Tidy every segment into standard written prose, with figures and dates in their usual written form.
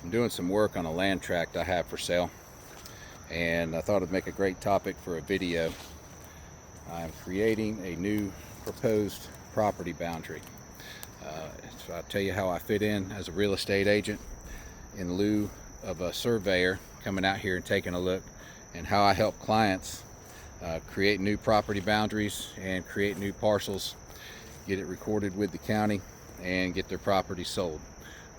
I'm doing some work on a land tract I have for sale, and I thought it'd make a great topic for a video. I'm creating a new proposed property boundary. So I'll tell you how I fit in as a real estate agent in lieu of a surveyor coming out here and taking a look, and how I help clients create new property boundaries and create new parcels, get it recorded with the county, and get their property sold.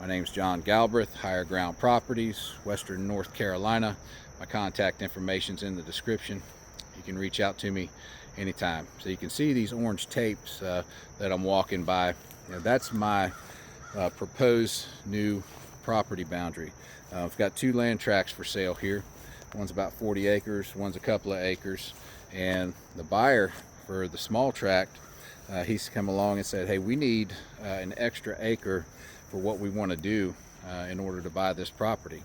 My name is Jon Galbreath, Higher Ground Properties, Western North Carolina. My contact information is in the description. You can reach out to me anytime. So you can see these orange tapes that I'm walking by. That's my proposed new property boundary. I've got two land tracts for sale here. One's about 40 acres, one's a couple of acres. And the buyer for the small tract, he's come along and said, hey, we need an extra acre for what we want to do in order to buy this property.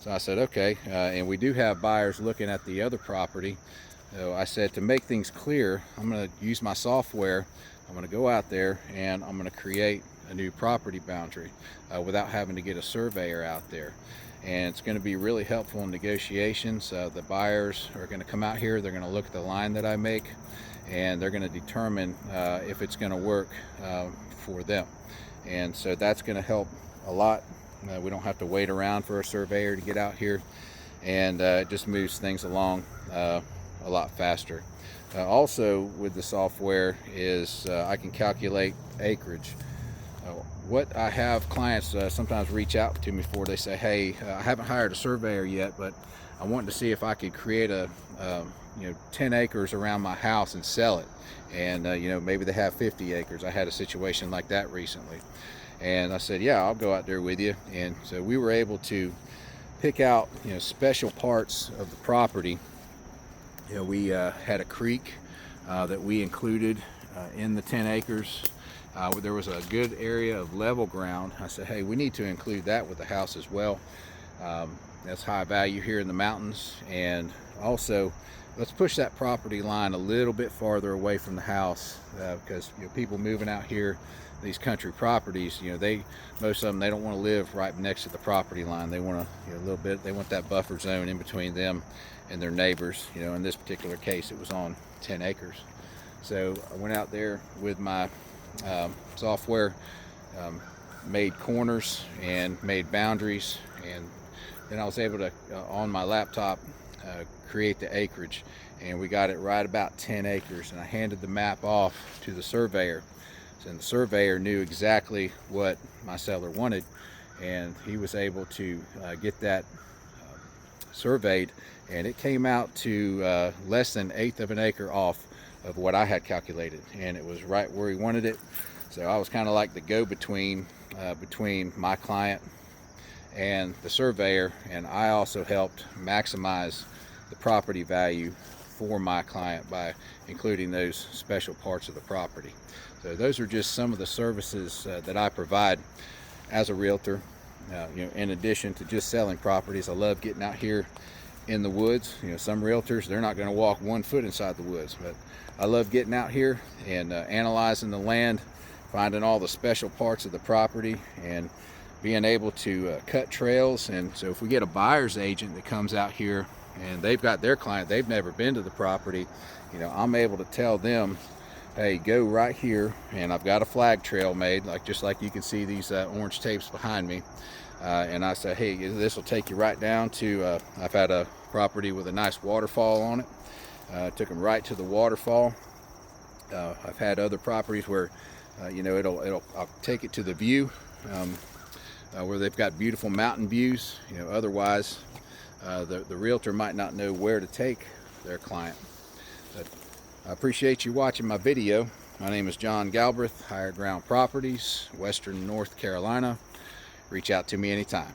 So I said, okay, and we do have buyers looking at the other property. So I said, to make things clear, I'm going to use my software. I'm going to go out there and I'm going to create a new property boundary without having to get a surveyor out there. And it's going to be really helpful in negotiations. The buyers are going to come out here, they're going to look at the line that I make, and they're going to determine if it's going to work for them. And so that's going to help a lot. We don't have to wait around for a surveyor to get out here, and it just moves things along a lot faster. Also with the software is I can calculate acreage. What I have clients sometimes reach out to me for, they say, hey, I haven't hired a surveyor yet, but I wanted to see if I could create a 10 acres around my house and sell it. And maybe they have 50 acres. I had a situation like that recently, and I said, yeah, I'll go out there with you. And so we were able to pick out special parts of the property. We had a creek that we included in the 10 acres. There was a good area of level ground. I said, hey, we need to include that with the house as well. That's high value here in the mountains. And also, let's push that property line a little bit farther away from the house, because people moving out here, these country properties, most of them, they don't want to live right next to the property line. They want to, a little bit, they want that buffer zone in between them and their neighbors. In this particular case, it was on 10 acres. So I went out there with my software, made corners and made boundaries, and then I was able to on my laptop create the acreage, and we got it right about 10 acres. And I handed the map off to the surveyor, and the surveyor knew exactly what my seller wanted, and he was able to get that surveyed, and it came out to less than 1/8 of an acre off of what I had calculated, and it was right where he wanted it. So I was kind of like the go-between between my client and the surveyor, and I also helped maximize the property value for my client by including those special parts of the property. So those are just some of the services that I provide as a realtor. In addition to just selling properties, I love getting out here in the woods. Some realtors, they're not going to walk 1 foot inside the woods, but I love getting out here and analyzing the land, finding all the special parts of the property, and being able to cut trails. And so if we get a buyer's agent that comes out here and they've got their client, they've never been to the property, I'm able to tell them, hey, go right here, and I've got a flag trail made, just like you can see these orange tapes behind me. And I say, hey, this will take you right down to, I've had a property with a nice waterfall on it. Took them right to the waterfall. I've had other properties where, I'll take it to the view, where they've got beautiful mountain views. Otherwise, the realtor might not know where to take their client. But I appreciate you watching my video. My name is Jon Galbreath, Higher Ground Properties, Western North Carolina. Reach out to me anytime.